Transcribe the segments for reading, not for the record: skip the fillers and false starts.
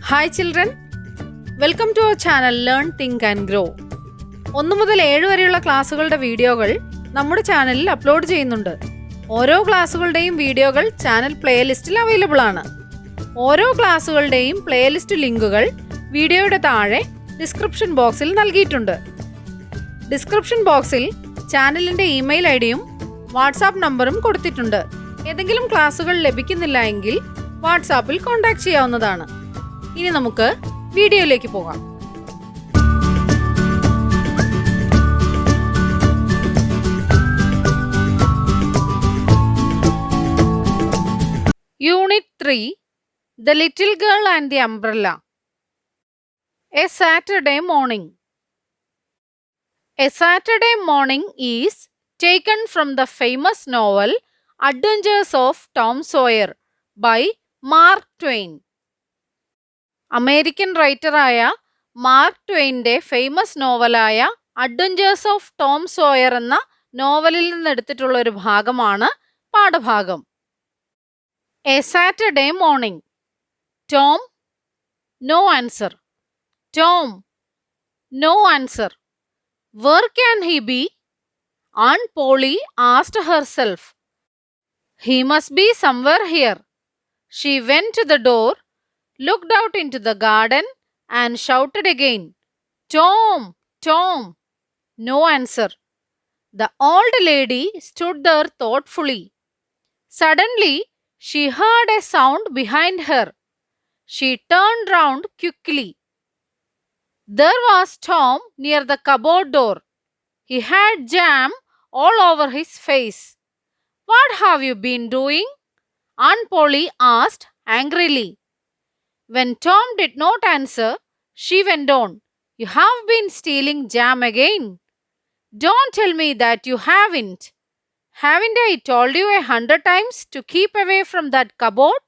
Hi children, welcome to our channel Learn, Think and Grow. 1 മുതൽ 7 വരെയുള്ള ക്ലാസ്സുകളുടെ വീഡിയോകൾ നമ്മുടെ ചാനലിൽ അപ്ലോഡ് ചെയ്യുന്നുണ്ട്. ഓരോ ക്ലാസ്സുകളുടെയും വീഡിയോകൾ ചാനൽ പ്ലേലിസ്റ്റിൽ അവൈലബിൾ ആണ്. ഓരോ ക്ലാസ്സുകളുടെയും പ്ലേലിസ്റ്റ് ലിങ്കുകൾ വീഡിയോയുടെ താഴെ ഡിസ്ക്രിപ്ഷൻ ബോക്സിൽ നൽകിയിട്ടുണ്ട്. ഡിസ്ക്രിപ്ഷൻ ബോക്സിൽ ചാനലിൻ്റെ ഇമെയിൽ ഐഡിയും വാട്സാപ്പ് നമ്പറും കൊടുത്തിട്ടുണ്ട്. ഏതെങ്കിലും ക്ലാസ്സുകൾ ലഭിക്കുന്നില്ല എങ്കിൽ വാട്സാപ്പിൽ കോൺടാക്ട് ചെയ്യാവുന്നതാണ്. ഇനി നമുക്ക് വീഡിയോയിലേക്ക് പോകാം. Unit 3 The Little Girl and the Umbrella. A Saturday morning. A Saturday morning is taken from the famous novel Adventures of Tom Sawyer by Mark Twain. American റൈറ്ററായ മാർക്ക് ട്വെയിൻ്റെ ഫേമസ് നോവലായ അഡ്വഞ്ചേഴ്സ് ഓഫ് ടോം സോയർ എന്ന നോവലിൽ നിന്നെടുത്തിട്ടുള്ള ഒരു ഭാഗമാണ് പാഠഭാഗം. A Saturday morning. Tom, no answer. Tom, no answer. Where can he be? And Polly asked herself. He must be somewhere here. She went to the door, looked out into the garden and shouted again, Tom, Tom. No answer. The old lady stood there thoughtfully. Suddenly, she heard a sound behind her. She turned round quickly. There was Tom near the cupboard door. He had jam all over his face. What have you been doing? Aunt Polly asked angrily. When Tom did not answer, she went on, You have been stealing jam again. Don't tell me that you haven't. Haven't I told you 100 times to keep away from that cupboard?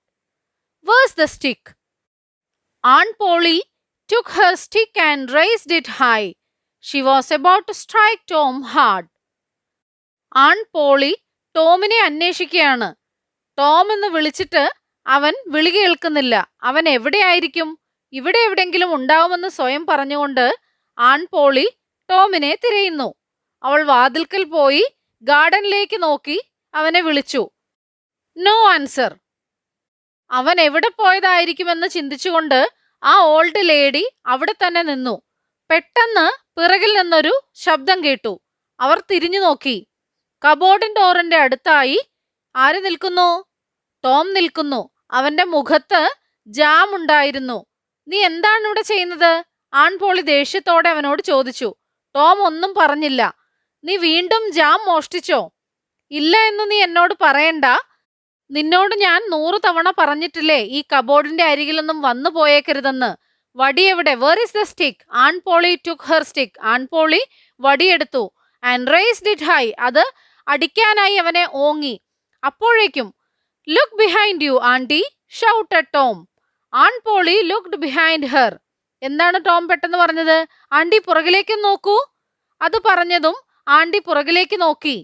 Where's the stick? Aunt Polly took her stick and raised it high. She was about to strike Tom hard. Aunt Polly ടോമിനെ അന്വേഷിക്കുകയാണ്. Tom എന്ന് വിളിച്ചിട്ട് അവൻ വിളി കേൾക്കുന്നില്ല. അവൻ എവിടെയായിരിക്കും? ഇവിടെ എവിടെയെങ്കിലും ഉണ്ടാവുമെന്ന് സ്വയം പറഞ്ഞുകൊണ്ട് ആൺ പോളി ടോമിനെ തിരയുന്നു. അവൾ വാതിൽക്കൽ പോയി ഗാർഡനിലേക്ക് നോക്കി അവനെ വിളിച്ചു. No answer. അവൻ എവിടെ പോയതായിരിക്കുമെന്ന് ചിന്തിച്ചുകൊണ്ട് ആ ഓൾഡ് ലേഡി അവിടെ തന്നെ നിന്നു. പെട്ടെന്ന് പിറകിൽ നിന്നൊരു ശബ്ദം കേട്ടു. അവർ തിരിഞ്ഞു നോക്കി. കബോർഡിൻ ഡോറിന്റെ അടുത്തായി ആര് നിൽക്കുന്നു? ടോം നിൽക്കുന്നു. അവന്റെ മുഖത്ത് ജാം ഉണ്ടായിരുന്നു. നീ എന്താണ് ഇവിടെ ചെയ്യുന്നത്? ആൺപോളി ദേഷ്യത്തോടെ അവനോട് ചോദിച്ചു. ടോം ഒന്നും പറഞ്ഞില്ല. നീ വീണ്ടും ജാം മോഷ്ടിച്ചോ? ഇല്ല എന്ന് നീ എന്നോട് പറയണ്ട. നിന്നോട് ഞാൻ 100 തവണ പറഞ്ഞിട്ടില്ലേ ഈ കബോർഡിന്റെ അരികിലൊന്നും വന്നു പോയേക്കരുതെന്ന്. വടി എവിടെ? Where is the stick? Aunt Polly took her stick. Aunt Polly വടിയെടുത്തു. And raised it high. അത് അടിക്കാനായി അവനെ ഓങ്ങി. അപ്പോഴേക്കും Look behind you, auntie, shouted Tom. Aunt Polly looked behind her. എന്താണ് ടോം പെട്ടെന്ന് പറഞ്ഞത്? ആൻറ്റി പുറകിലേക്ക് നോക്കൂ. അത് പറഞ്ഞതും ആൻറ്റി പുറകിലേക്ക് നോക്കി.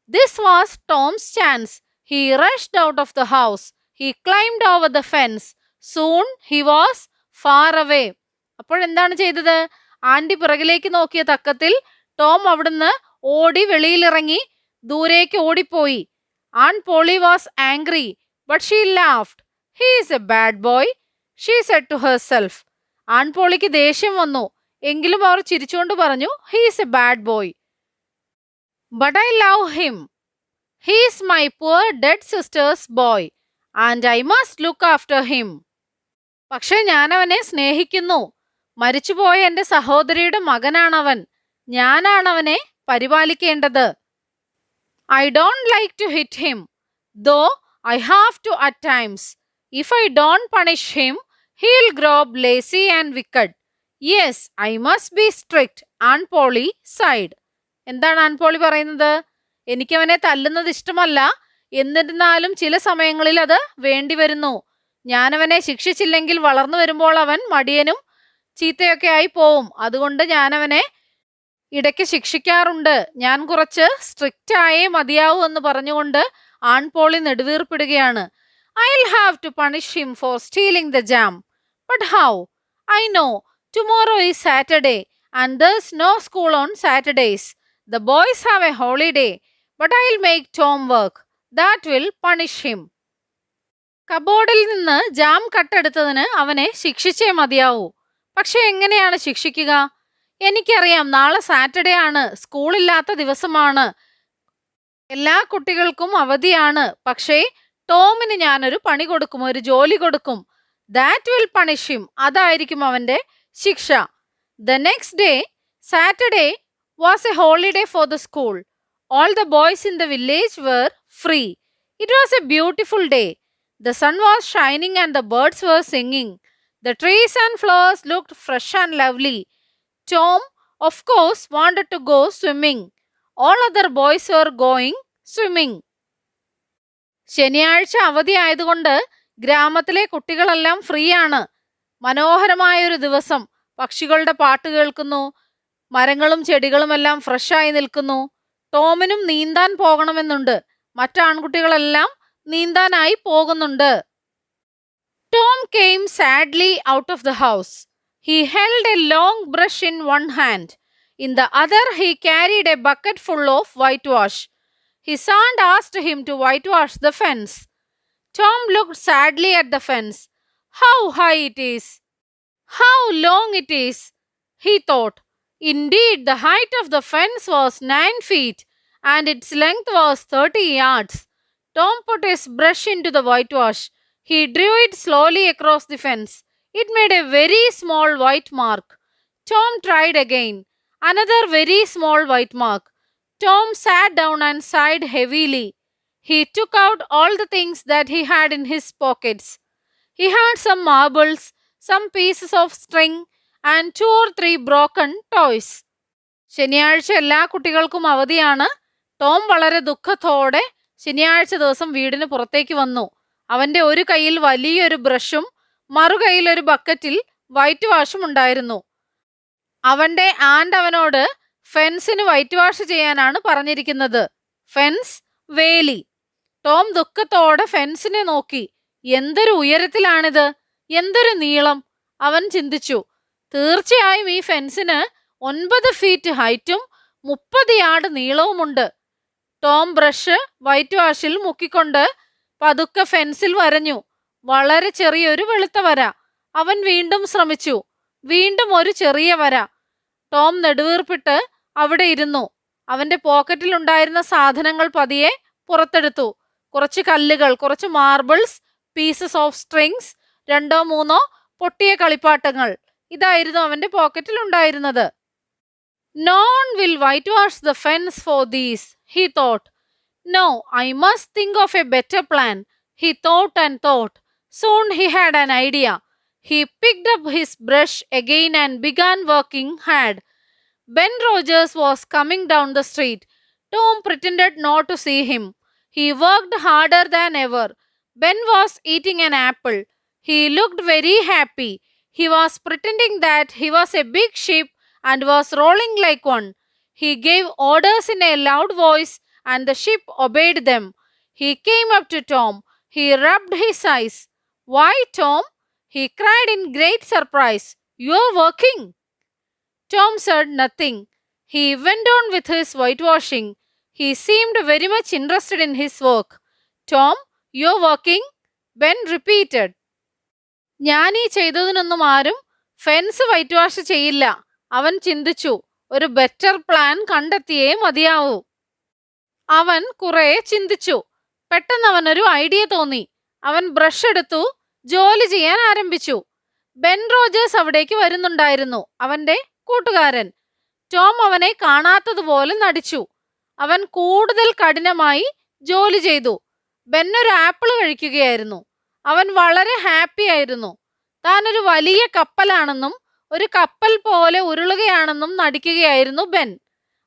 This was Tom's chance. He rushed out of the house. He climbed over the fence. Soon he was far away. അപ്പോഴെന്താണ് ചെയ്തത്? ആൻറ്റി പുറകിലേക്ക് നോക്കിയ തക്കത്തിൽ ടോം അവിടുന്ന് ഓടി വെളിയിലിറങ്ങി ദൂരേക്ക് ഓടിപ്പോയി. Aunt Polly was angry, but she laughed. He is a bad boy, she said to herself. Aunt Pollyക്ക് ദേഷ്യം വന്നു. എങ്കിലും അവർ ചിരിച്ചുകൊണ്ട് പറഞ്ഞു, He is a bad boy. But I love him. He is my poor dead sister's boy, and I must look after him. പക്ഷെ ഞാൻ അവനെ സ്നേഹിക്കുന്നു. മരിച്ചുപോയ എൻ്റെ സഹോദരിയുടെ മകനാണവൻ. ഞാനാണവനെ പരിപാലിക്കേണ്ടത്. I don't like to hit him, though I have to at times. If I don't punish him, he'll grow lazy and wicked. Yes, I must be strict, Aunt Polly sighed. എന്താണ് an poly പറയുന്നത്? എനിക്കവനെ തല്ലുന്നത് ഇഷ്ടമല്ല. എന്നിരുന്നാലും ചില സമയങ്ങളിൽ അത് വേണ്ടി വരുന്നു. ഞാനവനെ ശിക്ഷിച്ചില്ലെങ്കിൽ വളർന്നു വരുമ്പോൾ അവൻ മടിയനും ചീത്തയൊക്കെ ആയി പോവും. അതുകൊണ്ട് ഞാനവനെ ഇടയ്ക്ക് ശിക്ഷിക്കാറുണ്ട്. ഞാൻ കുറച്ച് സ്ട്രിക്റ്റ് ആയേ മതിയാവൂ എന്ന് പറഞ്ഞുകൊണ്ട് ആൺപോളി നെടുവീർപ്പിടുകയാണ്. I'll have to punish him for stealing the jam. But how? I know. Tomorrow is Saturday and there's no school on Saturdays. The boys have a holiday, but I'll make Tom work. That will punish him. കബോർഡിൽ നിന്ന് jam കട്ടെടുത്തതിന് അവനെ ശിക്ഷിച്ചേ മതിയാവൂ. പക്ഷെ എങ്ങനെയാണ് ശിക്ഷിക്കുക? എനിക്കറിയാം, നാളെ Saturday ആണ്, സ്കൂളില്ലാത്ത ദിവസമാണ്, എല്ലാ കുട്ടികൾക്കും അവധിയാണ്. പക്ഷേ ടോമിന് ഞാനൊരു പണി കൊടുക്കും, ഒരു ജോലി കൊടുക്കും. That will punish him. അതായിരിക്കും അവന്റെ ശിക്ഷ. The next day, Saturday, was A holiday for the school. All the boys in the village were free. It was a beautiful day. The sun was shining and the birds were singing. The trees and flowers looked fresh and lovely. Tom, of course, wanted to go swimming. All other boys were going swimming. ശനിയാഴ്ച അവധിയായതുകൊണ്ട് ഗ്രാമത്തിലെ കുട്ടികളെല്ലാം free ആണ്. മനോഹരമായൊരു ദിവസം. പക്ഷികളുടെ പാട്ട് കേൾക്കുന്നു. മരങ്ങളും ചെടികളുമെല്ലാം ഫ്രഷായി നിൽക്കുന്നു. ടോമിനും നീന്താൻ പോകണമെന്നുണ്ട്. മറ്റാൺകുട്ടികളെല്ലാം നീന്താനായി പോകുന്നുണ്ട്. Tom came sadly out of the house. He held a long brush in one hand. In the other, he carried a bucket full of whitewash. His aunt asked him to whitewash the fence. Tom looked sadly at the fence. How high it is! How long it is! He thought. Indeed, the height of the fence was 9 feet and its length was 30 yards. Tom put his brush into the whitewash. He drew it slowly across the fence. It made a very small white mark. Tom tried again. Another very small white mark. Tom sat down and sighed heavily. He took out all the things that he had in his pockets. He had some marbles, some pieces of string, and 2 or 3 broken toys. ശനിയാഴ്ച എല്ലാ കുട്ടികൾക്കും അവധിയാണ്. Tom വളരെ ദുഃഖത്തോടെ ശനിയാഴ്ച ദിവസം വീടിന് പുറത്തേക്ക് വന്നു. അവന്റെ ഒരു കയ്യിൽ വലിയൊരു ബ്രഷും മറുകൈയിൽ ഒരു ബക്കറ്റിൽ വൈറ്റ് വാഷും ഉണ്ടായിരുന്നു. അവന്റെ ആൻഡ് അവനോട് ഫെൻസിന് വൈറ്റ് വാഷ് ചെയ്യാനാണ് പറഞ്ഞിരിക്കുന്നത്. ഫെൻസ്, വേലി. ടോം ദുഃഖത്തോടെ ഫെൻസിനെ നോക്കി. എന്തൊരു ഉയരത്തിലാണിത്, എന്തൊരു നീളം, അവൻ ചിന്തിച്ചു. തീർച്ചയായും ഈ ഫെൻസിന് 9 ഫീറ്റ് ഹൈറ്റും 30 യാർഡ് നീളവുമുണ്ട്. ടോം ബ്രഷ് വൈറ്റ് വാഷിൽ മുക്കിക്കൊണ്ട് പതുക്കെ ഫെൻസിൽ വരഞ്ഞു. വളരെ ചെറിയൊരു വെളുത്ത വര. അവൻ വീണ്ടും ശ്രമിച്ചു. വീണ്ടും ഒരു ചെറിയ വര. ടോം നെടുവീർപ്പിട്ട് അവിടെ ഇരുന്നു. അവന്റെ പോക്കറ്റിൽ ഉണ്ടായിരുന്ന സാധനങ്ങൾ പതിയെ പുറത്തെടുത്തു. കുറച്ച് കല്ലുകൾ, കുറച്ച് മാർബിൾസ്, പീസസ് ഓഫ് സ്ട്രിങ്സ്, 2-3 പൊട്ടിയ കളിപ്പാട്ടങ്ങൾ. ഇതായിരുന്നു അവന്റെ പോക്കറ്റിൽ ഉണ്ടായിരുന്നത്. No one will whitewash the fence for these, he thought. No, I must think of a better plan. He thought and thought. Soon he had an idea. He picked up his brush again and began working hard. Ben Rogers was coming down the street. Tom pretended not to see him. He worked harder than ever. Ben was eating an apple. He looked very happy. He was pretending that he was a big ship and was rolling like one. He gave orders in a loud voice and the ship obeyed them. He came up to Tom. He rubbed his eyes. Why, Tom? He cried in great surprise. You're working. Tom said nothing. He went on with his whitewashing. He seemed very much interested in his work. Tom, you're working? Ben repeated. ഞാനീ ചെയ്തതിനൊന്നും ആരും fence white wash ചെയ്യില്ല. അവൻ ചിന്തിച്ചു. ഒരു better plan കണ്ടെത്തിയേ മതിയാവൂ. അവൻ കുറെ ചിന്തിച്ചു. പെട്ടെന്ന് അവനൊരു ഐഡിയ തോന്നി. അവൻ ബ്രഷ് എടുത്തു, ജോലി ചെയ്യാൻ ആരംഭിച്ചു. ബെൻ റോജേഴ്സ് അവിടേക്ക് വരുന്നുണ്ടായിരുന്നു, അവന്റെ കൂട്ടുകാരൻ. ടോം അവനെ കാണാത്തതുപോലെ നടിച്ചു. അവൻ കൂടുതൽ കഠിനമായി ജോലി ചെയ്തു. ബെൻ ഒരു ആപ്പിൾ കഴിക്കുകയായിരുന്നു. അവൻ വളരെ ഹാപ്പി ആയിരുന്നു. താനൊരു വലിയ കപ്പലാണെന്നും ഒരു കപ്പൽ പോലെ ഉരുളുകയാണെന്നും നടിക്കുകയായിരുന്നു ബെൻ.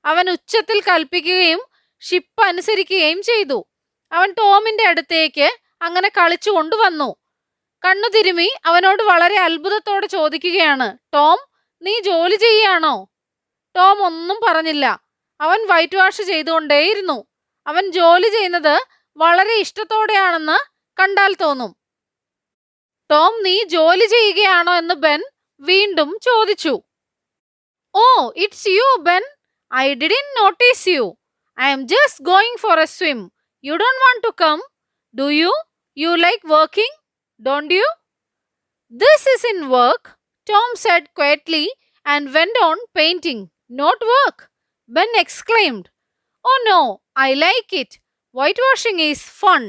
അവൻ ഉച്ചത്തിൽ കൽപ്പിക്കുകയും ഷിപ്പ് അനുസരിക്കുകയും ചെയ്തു. അവൻ ടോമിന്റെ അടുത്തേക്ക് അങ്ങനെ കളിച്ചു കൊണ്ടുവന്നു. കണ്ണു തിരുമി അവനോട് വളരെ അത്ഭുതത്തോടെ ചോദിക്കുകയാണ്, ടോം, നീ ജോലി ചെയ്യാണോ? ടോം ഒന്നും പറഞ്ഞില്ല. അവൻ വൈറ്റ് വാഷ് ചെയ്തുകൊണ്ടേയിരുന്നു. അവൻ ജോലി ചെയ്യുന്നത് വളരെ ഇഷ്ടത്തോടെയാണെന്ന് കണ്ടാൽ തോന്നും. ടോം, നീ ജോലി ചെയ്യുകയാണോ എന്ന് ബെൻ വീണ്ടും ചോദിച്ചു. Oh, it's you Ben. I didn't notice you. I am just going for a swim. You don't want to come? Do you? You like working, don't you? This isn't work, Tom said quietly and went on painting. Not work, Ben exclaimed. Oh no, I like it. Whitewashing is fun.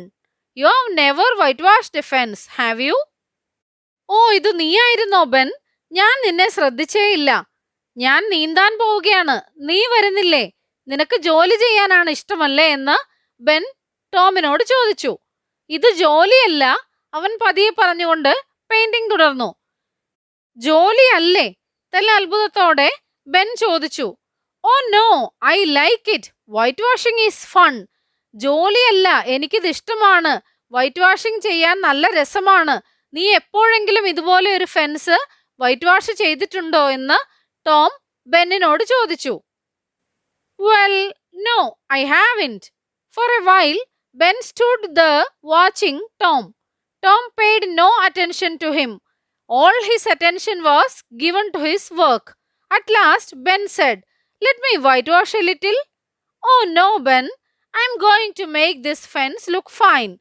You have never whitewashed a fence, have you? ഓ, ഇത് നീയായിരുന്നോ Ben? ഞാൻ നിന്നെ ശ്രദ്ധിച്ചേയില്ല. ഞാൻ നീന്താൻ പോവുകയാണ്. നീ വരുന്നില്ലേ? നിനക്ക് ജോലി ചെയ്യാനാണ് ഇഷ്ടമല്ലേ എന്ന് ബെൻ ടോമിനോട് ചോദിച്ചു. ഇത് ജോലിയല്ല, അവൻ പതിയെ പറഞ്ഞുകൊണ്ട് പെയിന്റിംഗ് തുടർന്നു. ജോലിയല്ലേ? തെല്ല അത്ഭുതത്തോടെ ബെൻ ചോദിച്ചു. Oh no, I like it. White washing is fun. ജോലിയല്ല, എനിക്കിത് ഇഷ്ടമാണ്. വൈറ്റ് വാഷിംഗ് ചെയ്യാൻ നല്ല രസമാണ്. നീ എപ്പോഴെങ്കിലും ഇതുപോലെ ഒരു ഫെൻസ് വൈറ്റ് വാഷ് ചെയ്തിട്ടുണ്ടോ എന്ന് ടോം ബെന്നിനോട് ചോദിച്ചു. Well, no, I haven't. For a while Ben stood there watching Tom. Tom paid no attention to him. All his attention was given to his work. At last, Ben said, "Let me whitewash a little." "Oh no, Ben. I'm going to make this fence look fine.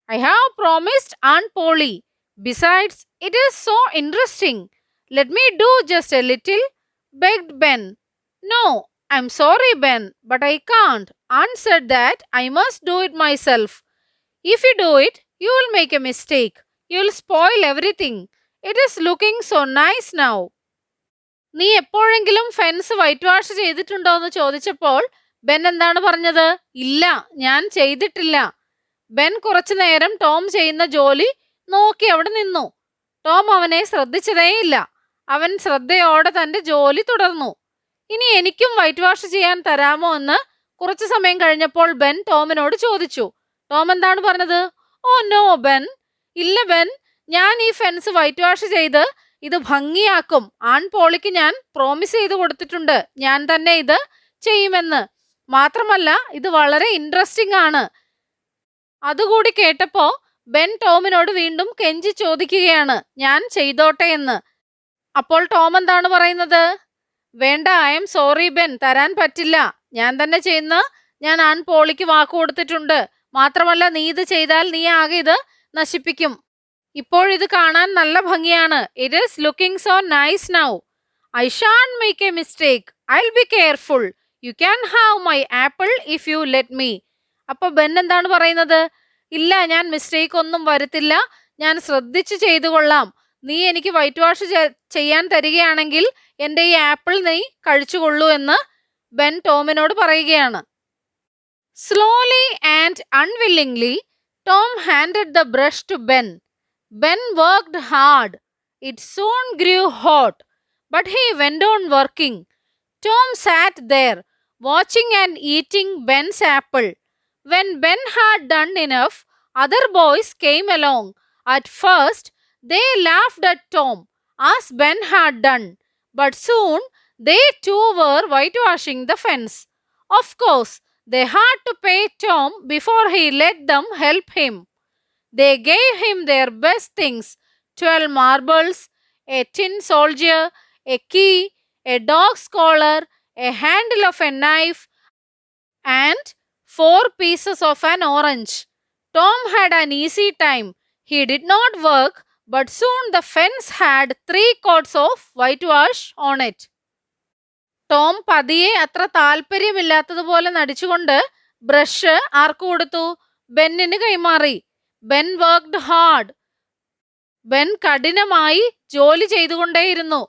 I have promised Aunt Polly. Besides, it is so interesting. Let me do just a little," begged Ben. "No, I'm sorry, Ben, but I can't. Aunt said that I must do it myself. If you do it, you will make a mistake. You will spoil everything. It is looking so nice now." നീ എപ്പോഴെങ്കിലും fence white wash ചെയ്തിട്ടുണ്ടോ എന്ന് ചോദിച്ചപ്പോൾ Ben എന്താണ് പറഞ്ഞത്? ഇല്ല, ഞാൻ ചെയ്തിട്ടില്ല. ബെൻ കുറച്ചു നേരം ടോം ചെയ്യുന്ന ജോലി നോക്കി അവിടെ നിന്നു. ടോം അവനെ ശ്രദ്ധിച്ചതേയില്ല. അവൻ ശ്രദ്ധയോടെ തന്റെ ജോലി തുടർന്നു. ഇനി എനിക്കും വൈറ്റ് വാഷ് ചെയ്യാൻ തരാമോ എന്ന് കുറച്ചു സമയം കഴിഞ്ഞപ്പോൾ ബെൻ ടോമിനോട് ചോദിച്ചു. ടോം എന്താണ് പറഞ്ഞത്? Oh no Ben. ഇല്ല ബെൻ, ഞാൻ ഈ ഫെൻസ് വൈറ്റ് വാഷ് ചെയ്ത് ഇത് ഭംഗിയാക്കും. ആൺ പോളിക്ക് ഞാൻ പ്രോമിസ് ചെയ്ത് കൊടുത്തിട്ടുണ്ട്, ഞാൻ തന്നെ ഇത് ചെയ്യുമെന്ന്. മാത്രമല്ല, ഇത് വളരെ ഇൻട്രസ്റ്റിംഗ് ആണ്. അതുകൂടി കേട്ടപ്പോ ബെൻ ടോമിനോട് വീണ്ടും കെഞ്ചി ചോദിക്കുകയാണ്, ഞാൻ ചെയ്തോട്ടെ എന്ന്. അപ്പോൾ ടോം എന്താണ് പറയുന്നത്? വേണ്ട, ഐ എം സോറി ബെൻ, തരാൻ പറ്റില്ല. ഞാൻ തന്നെ ചെയ്യുന്ന ഞാൻ ആൺ പോളിക്ക് വാക്ക് കൊടുത്തിട്ടുണ്ട്. മാത്രമല്ല, നീ ഇത് ചെയ്താൽ നീ ആകെ ഇത് നശിപ്പിക്കും. ഇപ്പോഴിത് കാണാൻ നല്ല ഭംഗിയാണ്. It is looking so nice now. I shan't make a mistake. I will be careful. You can have my apple if you let me. അപ്പൊ ബെൻ എന്താണ് പറയുന്നത്? ഇല്ല, ഞാൻ മിസ്റ്റേക്ക് ഒന്നും വരുത്തില്ല. ഞാൻ ശ്രദ്ധിച്ചു ചെയ്തു കൊള്ളാം. നീ എനിക്ക് വൈറ്റ് വാഷ് ചെയ്യാൻ തരികയാണെങ്കിൽ എൻ്റെ ഈ ആപ്പിൾ നീ കഴിച്ചുകൊള്ളൂ എന്ന് ബെൻ ടോമിനോട് പറയുകയാണ്. Slowly and unwillingly, Tom handed the brush to Ben. Ben worked hard. It soon grew hot, but he went on working. Tom sat there, watching and eating Ben's apple. When Ben had done enough, other boys came along. At first, they laughed at Tom, as Ben had done, but soon they too were whitewashing the fence. Of course, they had to pay Tom before he let them help him. They gave him their best things: 12 marbles, a tin soldier, a key, a dog's collar, a handle of a knife, and 4 pieces of an orange. Tom had an easy time. He did not work, but soon the fence had 3 coats of whitewash on it. Tom പതിയെ അത്ര താല്പര്യമില്ലാത്തതുപോലെ നടിച്ചുകൊണ്ട് brush ആർക്ക് കൊടുത്തു? ബെന്നിന് കൈമാറി. Ben worked hard. Ben കഠിനമായി ജോലി ചെയ്തുകൊണ്ടേയിരുന്നു.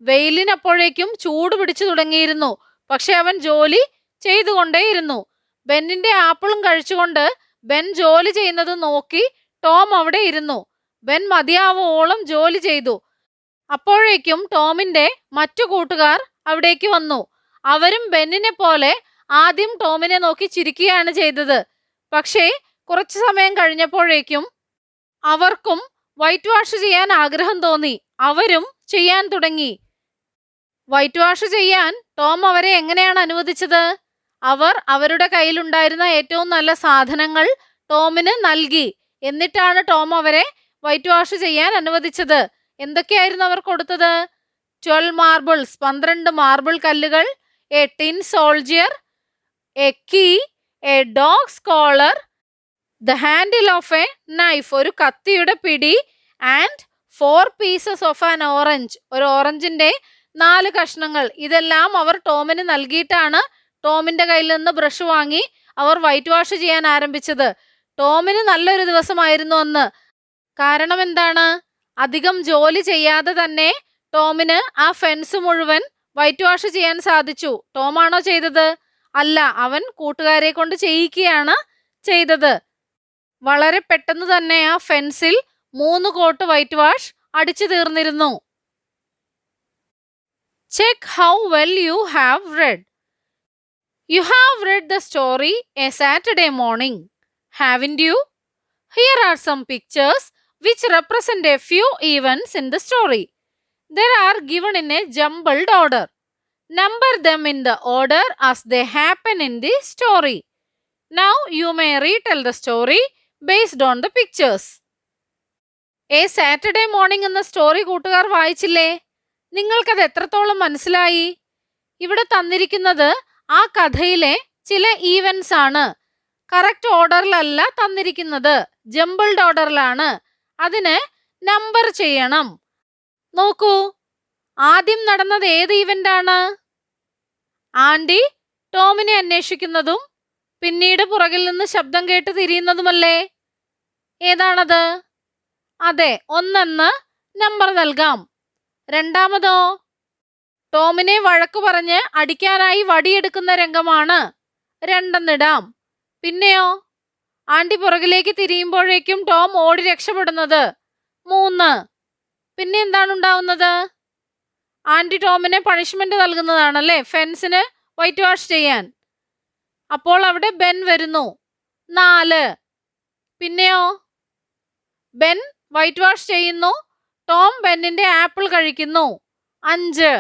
വെയിലിനപ്പോഴേക്കും ചൂട് പിടിച്ചു തുടങ്ങിയിരുന്നു. പക്ഷെ അവൻ ജോലി ചെയ്തുകൊണ്ടേയിരുന്നു. ബെന്നിന്റെ ആപ്പിളും കഴിച്ചുകൊണ്ട് ബെൻ ജോലി ചെയ്യുന്നത് നോക്കി ടോം അവിടെ ഇരുന്നു. ബെൻ മതിയാവോളം ജോലി ചെയ്തു. അപ്പോഴേക്കും ടോമിന്റെ മറ്റു കൂട്ടുകാർ അവിടേക്ക് വന്നു. അവരും ബെന്നിനെ പോലെ ആദ്യം ടോമിനെ നോക്കി ചിരിക്കുകയാണ് ചെയ്തത്. പക്ഷേ കുറച്ചു സമയം കഴിഞ്ഞപ്പോഴേക്കും അവർക്കും വൈറ്റ് വാഷ് ചെയ്യാൻ ആഗ്രഹം തോന്നി. അവരും ചെയ്യാൻ തുടങ്ങി. വൈറ്റ് വാഷ് ചെയ്യാൻ ടോം അവരെ എങ്ങനെയാണ് അനുവദിച്ചത്? അവർ അവരുടെ കയ്യിലുണ്ടായിരുന്ന ഏറ്റവും നല്ല സാധനങ്ങൾ ടോമിന് നൽകി. എന്നിട്ടാണ് ടോം അവരെ വൈറ്റ് വാഷ് ചെയ്യാൻ അനുവദിച്ചത്. എന്തൊക്കെയായിരുന്നു അവർ കൊടുത്തത്? 12 മാർബിൾസ്, 12 മാർബിൾ കല്ലുകൾ, a tin soldier, a key, a dog's collar, the handle of a knife, ഒരു കത്തിയുടെ പിടി, and 4 pieces of an orange, ഒരു ഓറഞ്ചിന്റെ 4 കഷ്ണങ്ങൾ. ഇതെല്ലാം അവർ ടോമിന് നൽകിയിട്ടാണ് ടോമിന്റെ കയ്യിൽ നിന്ന് ബ്രഷ് വാങ്ങി അവർ വൈറ്റ് വാഷ് ചെയ്യാൻ ആരംഭിച്ചത്. ടോമിന് നല്ലൊരു ദിവസമായിരുന്നു അന്ന്. കാരണം എന്താണ്? അധികം ജോലി ചെയ്യാതെ തന്നെ ടോമിന് ആ ഫെൻസ് മുഴുവൻ വൈറ്റ് വാഷ് ചെയ്യാൻ സാധിച്ചു. ടോമാണോ ചെയ്തത്? അല്ല, അവൻ കൂട്ടുകാരെ കൊണ്ട് ചെയ്യിക്കുകയാണ് ചെയ്തത്. വളരെ പെട്ടെന്ന് തന്നെ ആ ഫെൻസിൽ 3 കോട്ട് വൈറ്റ് വാഷ് അടിച്ചു തീർന്നിരുന്നു. Check how well you have read. You have read the story A Saturday Morning, haven't you? Here are some pictures which represent a few events in the story. They are given in a jumbled order. Number them in the order as they happen in the story. Now you may retell the story based on the pictures. A Saturday Morning എന്ന story കൂട്ടുകാർ വായിച്ചില്ലേ? നിങ്ങൾക്കത് എത്രത്തോളം മനസ്സിലായി? ഇവിടെ തന്നിരിക്കുന്നത് ആ കഥയിലെ ചില ഈവൻസ് ആണ്. കറക്റ്റ് ഓർഡറിലല്ല തന്നിരിക്കുന്നത്, ജംബിൾഡ് ഓർഡറിലാണ്. അതിന് നമ്പർ ചെയ്യണം. നോക്കൂ, ആദ്യം നടന്നത് ഏത് ഈവന്റ് ആണ്? ആൻഡി ടോമിനെ അന്വേഷിക്കുന്നതും പിന്നീട് പുറകിൽ നിന്ന് ശബ്ദം കേട്ട് തിരിയുന്നതുമല്ലേ? ഏതാണത്? അതെ, 1 നമ്പർ നൽകാം. രണ്ടാമതോ? ടോമിനെ വഴക്കു പറഞ്ഞ് അടിക്കാനായി വടിയെടുക്കുന്ന രംഗമാണ്, 2 ഇടാം. പിന്നെയോ? ആൻഡി പുറകിലേക്ക് തിരിയുമ്പോഴേക്കും ടോം ഓടി രക്ഷപ്പെടുന്നത്, 3. പിന്നെ എന്താണ് ഉണ്ടാവുന്നത്? ആൻഡി ടോമിനെ പണിഷ്മെന്റ് നൽകുന്നതാണല്ലേ, ഫെൻസിന് വൈറ്റ് വാഷ് ചെയ്യാൻ. അപ്പോൾ അവിടെ ബെൻ വരുന്നു, 4. പിന്നെയോ? ബെൻ വൈറ്റ് വാഷ് ചെയ്യുന്നു, ടോം ബെന്നിന്റെ ആപ്പിൾ കഴിക്കുന്നു, 5.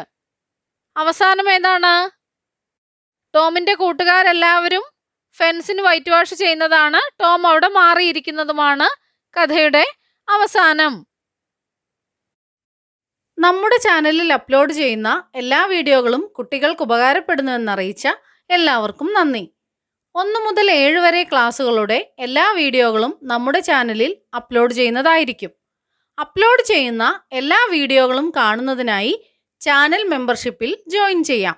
അവസാനം ഏതാണ്? ടോമിന്റെ കൂട്ടുകാരെല്ലാവരും ഫെൻസിന് വൈറ്റ് വാഷ് ചെയ്യുന്നതാണ്, ടോം അവിടെ മാറിയിരിക്കുന്നതുമാണ് കഥയുടെ അവസാനം. നമ്മുടെ ചാനലിൽ അപ്ലോഡ് ചെയ്യുന്ന എല്ലാ വീഡിയോകളും കുട്ടികൾക്ക് ഉപകാരപ്പെടുന്നുവെന്നറിയിച്ച എല്ലാവർക്കും നന്ദി. 1 മുതൽ 7 വരെ ക്ലാസ്സുകളുടെ എല്ലാ വീഡിയോകളും നമ്മുടെ ചാനലിൽ അപ്ലോഡ് ചെയ്യുന്നതായിരിക്കും. അപ്ലോഡ് ചെയ്യുന്ന എല്ലാ വീഡിയോകളും കാണുന്നതിനായി ചാനൽ മെമ്പർഷിപ്പിൽ ജോയിൻ ചെയ്യാം.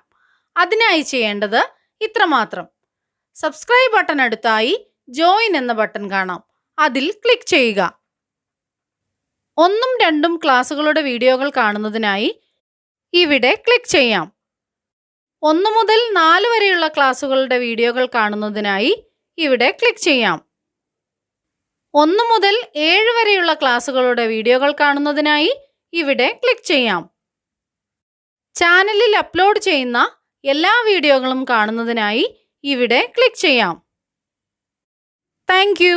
അതിനായി ചെയ്യേണ്ടത് ഇത്രമാത്രം. സബ്സ്ക്രൈബ് ബട്ടൺ അടുത്തായി ജോയിൻ എന്ന ബട്ടൺ കാണാം, അതിൽ ക്ലിക്ക് ചെയ്യുക. 1ഉം 2ഉം ക്ലാസ്സുകളുടെ വീഡിയോകൾ കാണുന്നതിനായി ഇവിടെ ക്ലിക്ക് ചെയ്യാം. 1 മുതൽ 4 വരെയുള്ള ക്ലാസ്സുകളുടെ വീഡിയോകൾ കാണുന്നതിനായി ഇവിടെ ക്ലിക്ക് ചെയ്യാം. 1 മുതൽ 7 വരെയുള്ള ക്ലാസ്സുകളുടെ വീഡിയോകൾ കാണുന്നതിനായി ഇവിടെ ക്ലിക്ക് ചെയ്യാം. ചാനലിൽ അപ്ലോഡ് ചെയ്യുന്ന എല്ലാ വീഡിയോകളും കാണുന്നതിനായി ഇവിടെ ക്ലിക്ക് ചെയ്യാം. Thank you.